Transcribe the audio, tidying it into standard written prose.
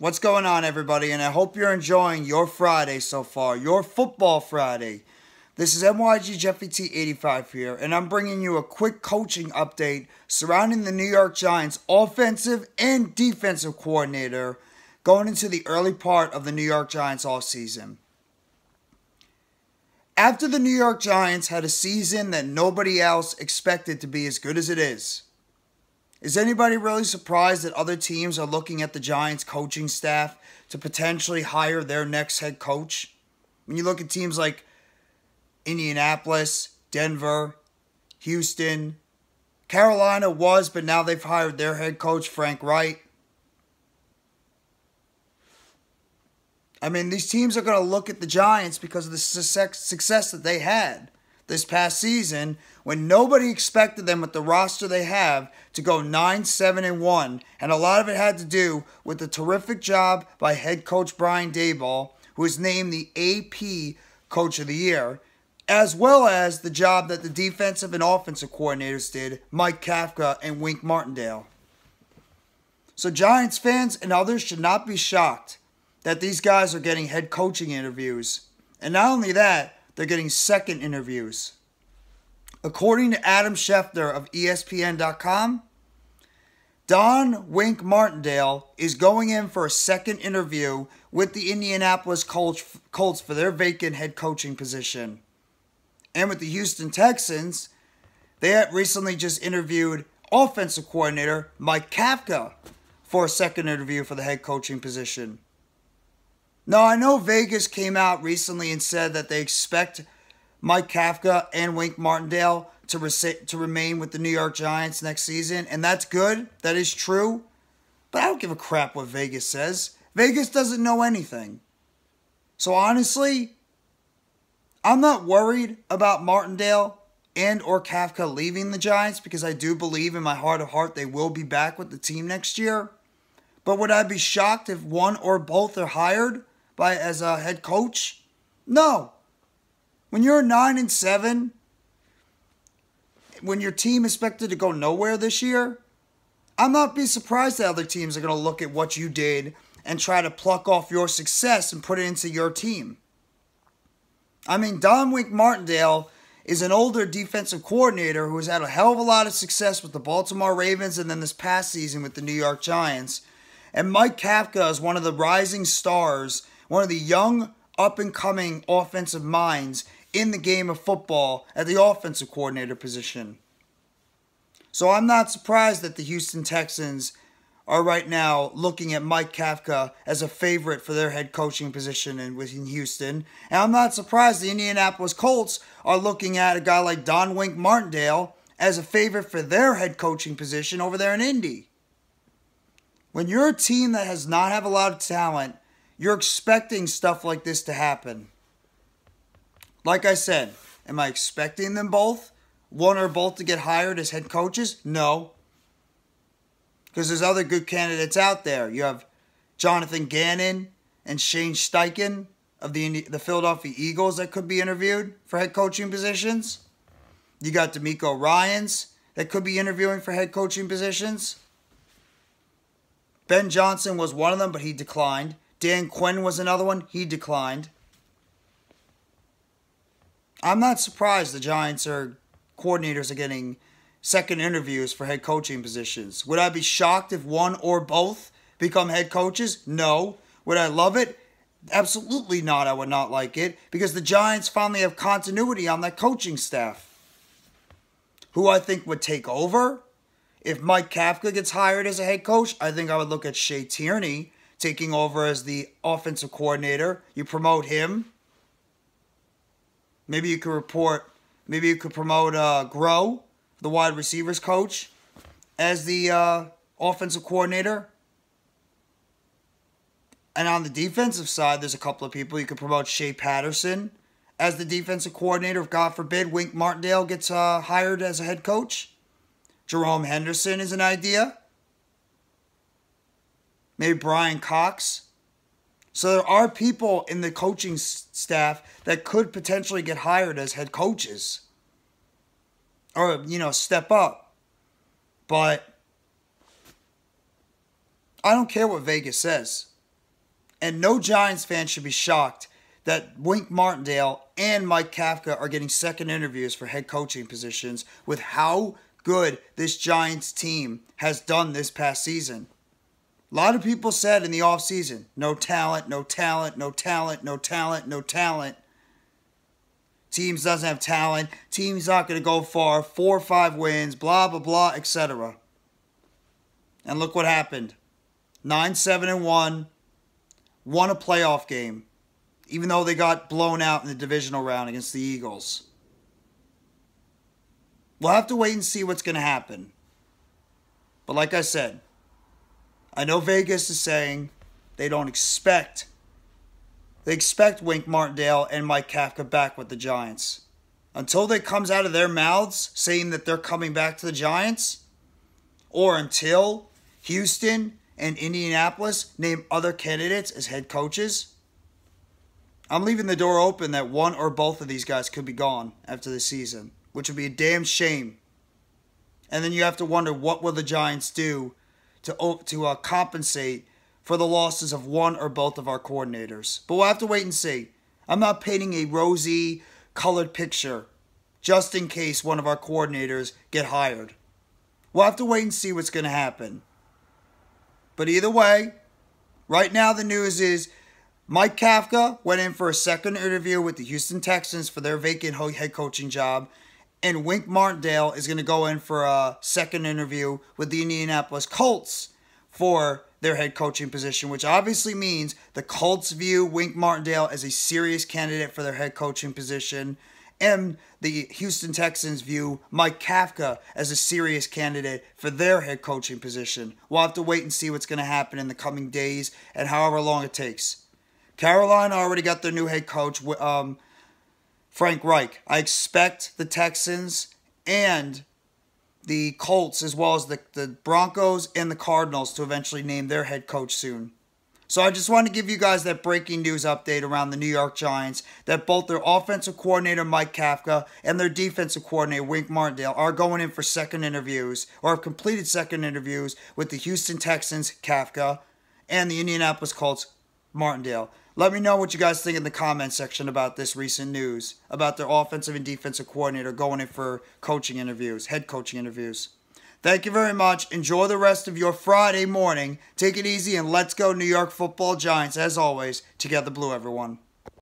What's going on, everybody? And I hope you're enjoying your Friday so far, your football Friday. This is MYG Jeffy T85 here, and I'm bringing you a quick coaching update surrounding the New York Giants offensive and defensive coordinator going into the early part of the New York Giants offseason. After the New York Giants had a season that nobody else expected to be as good as it is anybody really surprised that other teams are looking at the Giants coaching staff to potentially hire their next head coach? When you look at teams like Indianapolis, Denver, Houston, Carolina was, but now they've hired their head coach, Frank Wright. I mean, these teams are going to look at the Giants because of the success that they had this past season when nobody expected them with the roster they have to go 9-7-1. And a lot of it had to do with the terrific job by head coach Brian Daboll, who was named the AP Coach of the Year, as well as the job that the defensive and offensive coordinators did, Mike Kafka and Wink Martindale. So Giants fans and others should not be shocked that these guys are getting head coaching interviews. And not only that, they're getting second interviews. According to Adam Schefter of ESPN.com, Don Wink Martindale is going in for a second interview with the Indianapolis Colts for their vacant head coaching position. And with the Houston Texans, they had recently just interviewed offensive coordinator Mike Kafka for a second interview for the head coaching position. Now, I know Vegas came out recently and said that they expect Mike Kafka and Wink Martindale to remain with the New York Giants next season, and that's good. That is true. But I don't give a crap what Vegas says. Vegas doesn't know anything. So honestly, I'm not worried about Martindale and or Kafka leaving the Giants because I do believe in my heart of heart they will be back with the team next year. But would I be shocked if one or both are hired as a head coach? No. When you're 9-7, when your team is expected to go nowhere this year, I'm not be surprised that other teams are going to look at what you did and try to pluck off your success and put it into your team. I mean, Don Wink Martindale is an older defensive coordinator who has had a hell of a lot of success with the Baltimore Ravens and then this past season with the New York Giants. And Mike Kafka is one of the rising stars, one of the young, up-and-coming offensive minds in the game of football at the offensive coordinator position. So I'm not surprised that the Houston Texans are right now looking at Mike Kafka as a favorite for their head coaching position within Houston. And I'm not surprised the Indianapolis Colts are looking at a guy like Don Wink Martindale as a favorite for their head coaching position over there in Indy. When you're a team that has not have a lot of talent, you're expecting stuff like this to happen. Like I said, am I expecting them both, one or both, to get hired as head coaches? No. Because there's other good candidates out there. You have Jonathan Gannon and Shane Steichen of the Philadelphia Eagles that could be interviewed for head coaching positions. You got DeMeco Ryans that could be interviewing for head coaching positions. Ben Johnson was one of them, but he declined. Dan Quinn was another one. He declined. I'm not surprised the Giants coordinators are getting second interviews for head coaching positions. Would I be shocked if one or both become head coaches? No. Would I love it? Absolutely not. I would not like it because the Giants finally have continuity on that coaching staff. Who I think would take over? If Mike Kafka gets hired as a head coach, I think I would look at Shea Tierney taking over as the offensive coordinator. You promote him. Maybe you could promote Grow, the wide receivers coach, as the offensive coordinator. And on the defensive side, there's a couple of people. You could promote Shea Patterson as the defensive coordinator. If, God forbid, Wink Martindale gets hired as a head coach. Jerome Henderson is an idea. Maybe Brian Cox. So there are people in the coaching staff that could potentially get hired as head coaches. Or, step up. But I don't care what Vegas says. And no Giants fan should be shocked that Wink Martindale and Mike Kafka are getting second interviews for head coaching positions with how good this Giants team has done this past season. A lot of people said in the offseason, no talent, no talent, no talent, no talent, no talent. Teams doesn't have talent. Team's not going to go far. 4 or 5 wins, blah, blah, blah, etc. And look what happened. 9-7-1. Won a playoff game. Even though they got blown out in the divisional round against the Eagles. We'll have to wait and see what's going to happen. But like I said, I know Vegas is saying they don't expect. They expect Wink Martindale and Mike Kafka back with the Giants. Until it comes out of their mouths saying that they're coming back to the Giants, or until Houston and Indianapolis name other candidates as head coaches, I'm leaving the door open that one or both of these guys could be gone after the season, which would be a damn shame. And then you have to wonder, what will the Giants do to compensate for the losses of one or both of our coordinators. But we'll have to wait and see. I'm not painting a rosy colored picture just in case one of our coordinators get hired. We'll have to wait and see what's going to happen. But either way, right now the news is Mike Kafka went in for a second interview with the Houston Texans for their vacant head coaching job. And Wink Martindale is going to go in for a second interview with the Indianapolis Colts for their head coaching position, which obviously means the Colts view Wink Martindale as a serious candidate for their head coaching position, and the Houston Texans view Mike Kafka as a serious candidate for their head coaching position. We'll have to wait and see what's going to happen in the coming days and however long it takes. Carolina already got their new head coach, Frank Reich. I expect the Texans and the Colts, as well as the Broncos and the Cardinals, to eventually name their head coach soon. So I just wanted to give you guys that breaking news update around the New York Giants, that both their offensive coordinator, Mike Kafka, and their defensive coordinator, Wink Martindale, are going in for second interviews, or have completed second interviews with the Houston Texans, Kafka, and the Indianapolis Colts, Martindale. Let me know what you guys think in the comment section about this recent news, about their offensive and defensive coordinator going in for coaching interviews, head coaching interviews. Thank you very much. Enjoy the rest of your Friday morning. Take it easy and let's go New York Football Giants. As always, together blue, everyone.